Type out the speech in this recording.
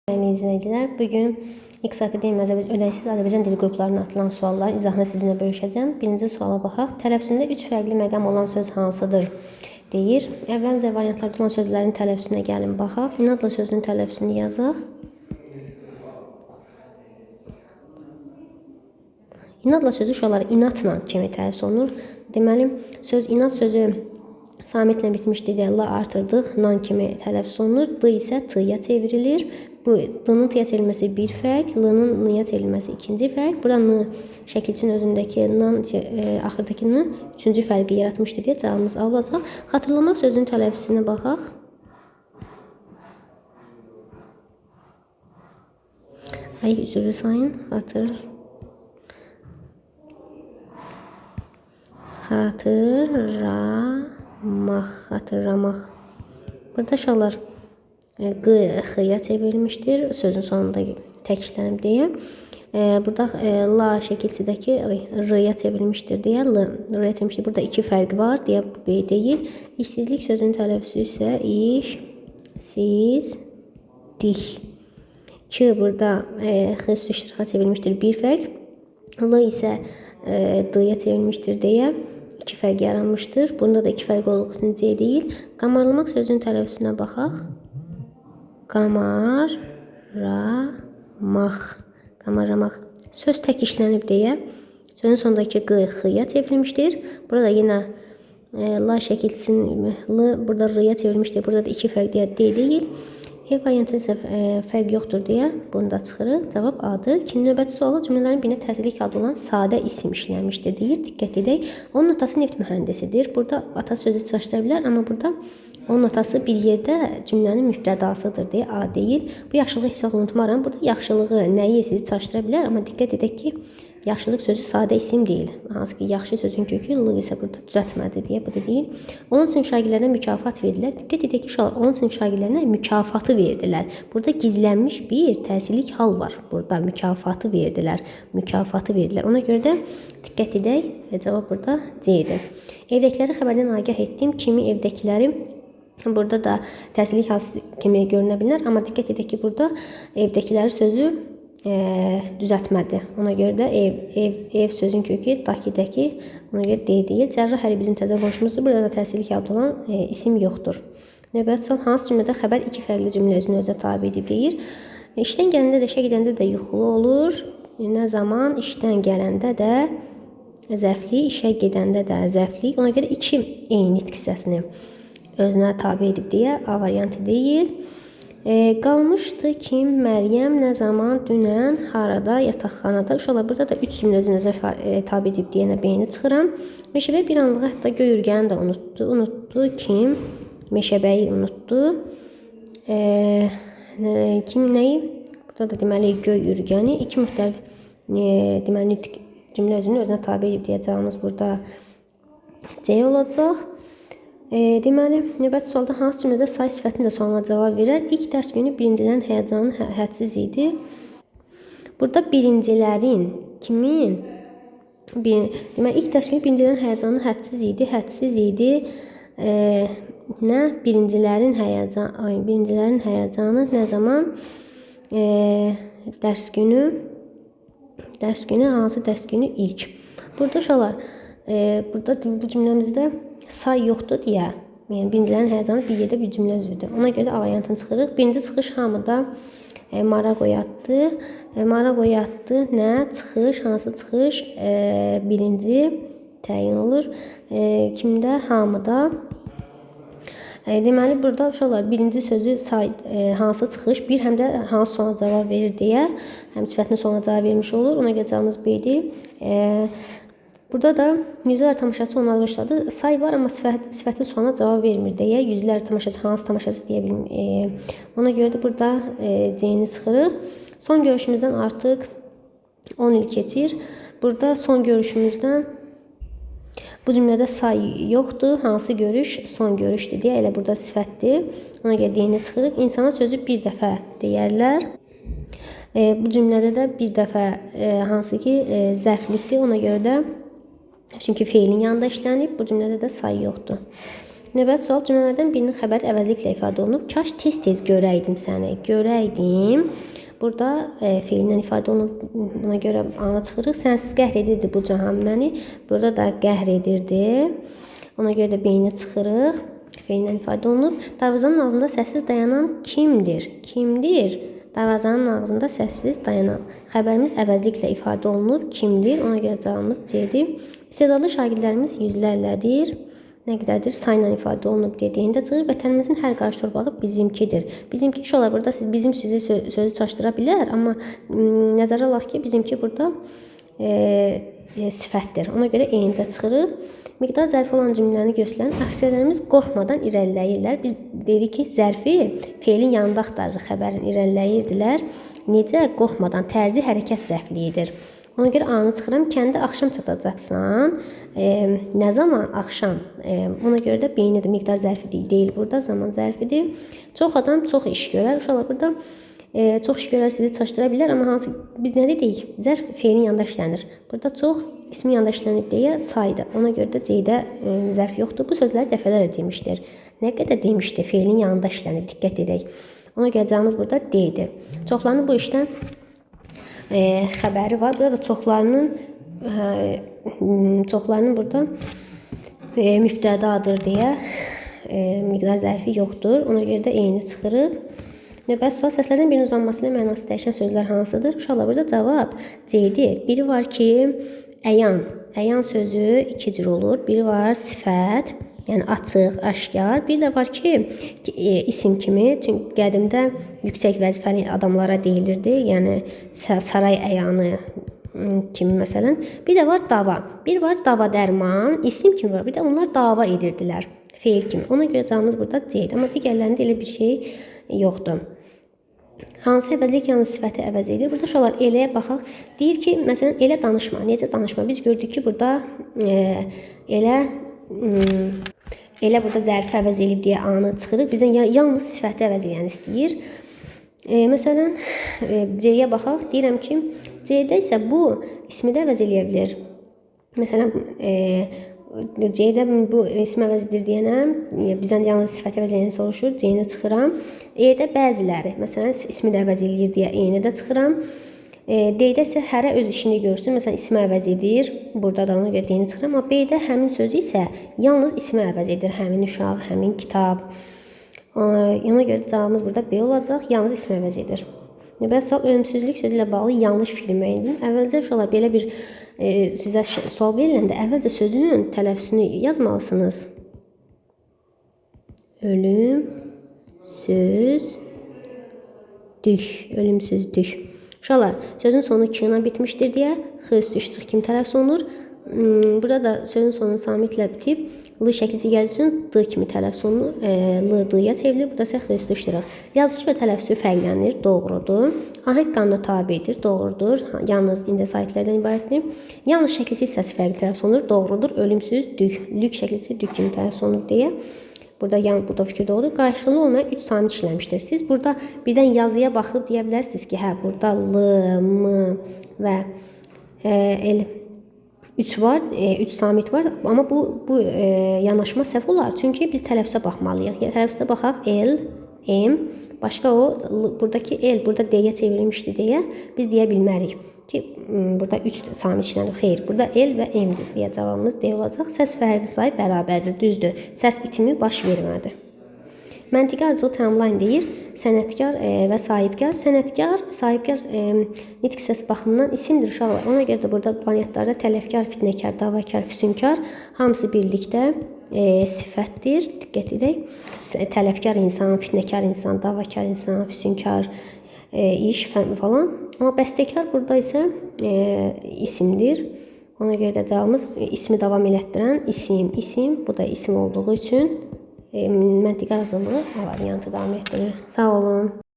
Değerli izleyiciler, bugün X Akademi ödəşsiz Azərbaycan dili qruplarına atılan sualların izahını sizinlə bölüşəcəm. Birinci suala baxaq. Tələffüzündə 3 fərqli məqam olan söz hansıdır? Deyir. Əvvəlcə variantlarda olan sözlərin tələffüzünə gəlin baxaq. İnadla sözünün tələffüzünü yazaq. İnadla sözü uşaqlar inatla kimi tələffüz olunur. Deməli, söz inad sözü samitlə bitmişdir deyə la artırdıq, nan kimi tələffüz olunur. D isə t-ya çevrilir. Bu d-nın t-ya çevrilməsi bir fərq, l-nın n-ya çevrilməsi ikinci fərq. Burada n şəkilçinin özündəki nan axırdakı n üçüncü fərqi yaratmışdır deyə cavabımız A olacaq. Xatırlamaq sözünün tələffüzünə baxaq. Ay üzrü sayın, xatırlamaq. Burada uşaqlar q x-ya çevrilmişdir. Sözün sonunda təkrarlanıb deyə. Burada la şəkilçidəki r-ya çevrilmişdir deyə r-ya çevrilmişdir. Burada iki fərq var deyə bu b deyil. İşsizlik sözünün tələffüzü isə işsizdik. K burada x-ya çevrilmişdir bir fərq. L isə d-ya çevrilmişdir deyə iki fərq yaranmışdır. Bunda da iki fərq olduğu üçün C deyil. Qamarlamaq sözünün tələffüzünə baxaq. Qamarlamaq. Söz tək işlənib deyə sözün sonundakı q x-ya çevrilmişdir. Burada yenə la şəkilçisinin l burada r-ya çevrilmişdir. Burada da iki fərq deyə D deyil. E variantı isə fərq yoxdur deyə bunu da çıxırıq. Cavab A-dır. İkinci növbəti suala cümlələrin birinə təzyiqlik adı olan sadə isim işlənmişdir deyir. Diqqət edək. Onun atası neft mühəndisidir. Burada ata sözü çaşdıra bilər, amma burada onun atası bir yerdə cümlənin mübtədasıdır deyə A deyil. Bu yaxşılığı heç vaxt unutmaram. Burada yaxşılığı nəyi sizi çaşdıra bilər, amma diqqət edək ki, yaxşılıq sözü sadə isim deyil. Hansı ki, yaxşı sözün kökü l isə burada düzəltmədi deyə bu da deyil. Onun sinif şagirdlərinə mükafat verdilər. Diqqət edək ki, uşaqlar onun sinif şagirdlərinə mükafatı verdilər. Burada gizlənmiş bir təsirlik hal var. Burada mükafatı verdilər. Ona görə də diqqət edək. Cavab burada C-dir. Evdəkiləri xəbərdən agah etdim. Kimi evdəkiləri burada da təsirlik hal kimi görünə bilər. Amma diqqət edək ki, burada evdəkiləri sözü düzəltmədi. Ona görə də ev sözün kökü dakidəki, ona görə D deyil. Cərrah Əli bizim təzə qonşumuzdur. Burada da təsirlik adı olan isim yoxdur. Növbəti sual, hansı cümlədə xəbər iki fərqli cümlə özünü özə tabi edib deyir. İşdən gələndə də işə gedəndə də yuxulu olur. Nə zaman işdən gələndə də zəfli, işə gedəndə də zəfli. Ona görə iki eyni nitq hissəsini özünə tabi edib deyə A variantı deyil. Qalmışdı ki, Məryəm nə zaman, dünən, harada, yataqxanada. Uşaqlar, burada da 3 cümlə özünüzə tabi edib deyənə beyni çıxıram. Meşəbəy bir anlığa hətta göy ürgəni də unutdu. Unutdu kim? Meşəbəyi unutdu. Kim nəyi? Burada da deməli göy ürgəni. İki müxtəlif deməli cümlə özünə tabi edib deyə cavabımız burada C olacaq. Deməli, növbəti sualda hansı cümlədə say sifətinin də sualına cavab verər? İlk dərs günü birincilərin həyəcanı hədsiz idi. Burada birincilərin kimin? Deməli, ilk dərs günü birincilərin həyəcanı hədsiz idi. Nə? Birincilərin həyəcanı nə zaman? Dərs günü hansı dərs günü ilk? Burada uşaqlar, burada bu cümləmizdə say yoxdur deyə, yəni birincilərin həyəcanı bir yerdə bir cümlə üzvüdür. Ona görə A variantını çıxırıq. Birinci çıxış hamıda maraq oyatdı. Nə? Çıxış, hansı çıxış? Birinci təyin olur. Kimdə? Hamıda. Deməli, burada uşaqlar birinci sözü say, hansı çıxış, bir həm də hansı suala cavab verir deyə, həm sifətinin sualına cavab vermiş olur. Ona görə cavabımız B-dir. Burada da yüzlər tamaşaçı onu alqışladı. Say var, amma sifətin sualına cavab vermir deyə yüzlər tamaşaçı, hansı tamaşaçı deyə bilmir. Ona görə də burada C-ni çıxırıq. Son görüşümüzdən artıq 10 il keçir. Burada son görüşümüzdən bu cümlədə say yoxdur. Hansı görüş? Son görüşdür deyə elə burada sifətdir. Ona görə D-ni çıxırıq. İnsana sözü bir dəfə deyərlər. Bu cümlədə də bir dəfə hansı ki zərflikdir. Ona görə də çünki feilin yanında işlənib. Bu cümlədə də say yoxdur. Növbəti sual cümlələrdən birinin xəbəri əvəzliklə ifadə olunub. Kaş tez-tez görəydim səni. Görəydim. Burada feillə ifadə olunub. Buna görə ana çıxırıq. Sənsiz qəhr edirdi bu cahan məni. Burada da qəhr edirdi. Ona görə də beyni çıxırıq. Feillə ifadə olunub. Darvazanın ağzında səssiz dayanan kimdir? Kimdir? Darvazanın ağzında səssiz dayanan. Xəbərimiz əvəzliklə ifadə olunub. Kimdir? Ona görə cavabımız C-dir. İstedadlı şagirdlərimiz yüzlərlədir. Nə qədərdir? Sayla ifadə olunub dediyində çıxır. Vətənimizin hər qarşı torpağı bizimkidir. Bizimki iş olar. Burada siz bizim sözü çaşdıra bilər. Amma nəzərə alaq ki, bizimki burada sifətdir. Ona görə eyində çıxırıq. Miqdar zərfi olan cümləni göstərən əksərlərimiz qorxmadan irəliləyirlər. Biz dedik ki, zərfi feilin yanında axtarırıq, xəbərin irəliləyirdilər. Necə? Qorxmadan. Tərzi hərəkət zərfliyidir. Ona görə A-nı çıxıram. Kəndə axşam çatacaqsan. Nə zaman? Axşam. Ona görə də B-nidir. Miqdar zərfi deyil. Burada zaman zərfidir. Çox adam çox iş görər. Uşaqlar burada çox iş görər sizi çaşdıra bilər. Amma hansı biz nə dedik? Zərf feilin yanında işlənir. Burada çox ismi yanında işlənib deyə saydı. Ona görə də C-də zərf yoxdur. Bu sözləri dəfələrlə demişdir. Nə qədər demişdi? Feilin yanında işlənib. Diqqət edək. Ona görə cavabımız burada D-dir. Çoxlarının bu işdən xəbəri var. Burada çoxlarının burada mübtədadır deyə miqdar zərfi yoxdur. Ona görə də eyni çıxırıq. Növbəti sual səslərdən birinin uzanması ilə mənası dəyişən sözlər hansıdır? Uşaqlar burada cavab C-dir. Biri var ki, əyan. Əyan sözü iki cür olur. Biri var sifət, yəni açıq, aşkar. Bir də var ki, isim kimi. Çünki qədimdə yüksək vəzifəli adamlara deyilirdi. Yəni saray əyanı kimi məsələn. Bir də var dava. Bir var dava dərman, isim kimi var. Bir də onlar dava edirdilər. Feil kimi. Ona görə cavabımız burada C-dir. Amma digərlərində elə bir şey yoxdur. Hansı əvəzlik yalnız sifəti əvəz edir? Burada uşaqlar eləyə baxaq. Deyir ki, məsələn, elə danışma. Necə danışma? Biz gördük ki, burada elə burada zərfi əvəz edib deyə A-nı çıxırıq. Bizdən yalnız sifəti əvəz edən istəyir. Məsələn, C-yə baxaq. Deyirəm ki, C-də isə bu ismi də əvəz eləyə bilər. Məsələn, C-də bu ismi əvəz edir deyənəm, bizdən yalnız sifəti əvəz edəni soruşur, C-nə çıxıram. E-də bəziləri, məsələn, ismi də əvəz edir deyə E-nə də çıxıram. D-də isə hərə öz işini görsün, məsələn, ismi əvəz edir, burada da ona görə D-ni çıxıram. Amma B-də həmin sözü isə yalnız ismi əvəz edir, həmin uşaq, həmin kitab. Ona görə cavabımız burada B olacaq, yalnız ismi əvəz edir. Növbəti sual ölümsüzlük sözü ilə bağlı yanlış fikir müəyyən edin. Əvvəlcə uşaqlar belə bir sizə sual veriləndə əvvəlcə sözün tələffüzünü yazmalısınız. Ölümsüzlük. Uşaqlar, sözün sonu K ilə bitmişdir deyə X üstü iştirak kimi tələffüz olunur. Burada da sözün sonu samitlə bitib, L şəkilçi gəldiyi üçün D kimi tələffüz olunur. L, D-yə çevrilir. Burada isə X üstü iştirak. Yazışı və tələffüzü fərqlənir. Doğrudur. Ahəng qanuna tabidir. Doğrudur. Yalnız incə sahitlərdən ibarətdir. Yalnız şəkilçi hissəsi fərqli tələffüz olunur. Doğrudur. Ölümsüzlük. Lük şəkilçi dük kimi tələffüz olunur deyə. Burada fikir doğrudur. Qarşılıqlı olmayan 3 samit işləmişdir. Siz burada birdən yazıya baxıb deyə bilərsiniz ki, hə, burada L, M və L 3 var, 3 samit var. Amma bu yanaşma səhv olar. Çünki biz tələffüzə baxmalıyıq. Tələffüzə baxaq L, M, başqa o buradakı L burada D-yə çevrilmişdi deyə biz deyə bilmərik ki, burada 3 samit işlənir. Xeyr, burada L və M-dir deyə cavabımız D olacaq. Səs fərqli sayı bərabərdir, düzdür. Səs itimi baş vermədi. Məntiqi ardıcıl təmamlayın deyir. Sənətkar və sahibkar. Sahibkar nitq hissəsi baxımından isimdir uşaqlar. Ona görə də burada variantlarda tələfkar, fitnəkar, davakar, füsunkar hamısı birlikdə sifətdir. Diqqət edək. Tələfkar insan, fitnəkar insan, davakar insan, füsunkar iş falan. Amma bəstəkar burada isə isimdir. Ona görə də cavabımız ismi davam elətdirən isim. Bu da isim olduğu üçün məntiqi ardıcıllığı A variantı davam etdirir. Sağ olun.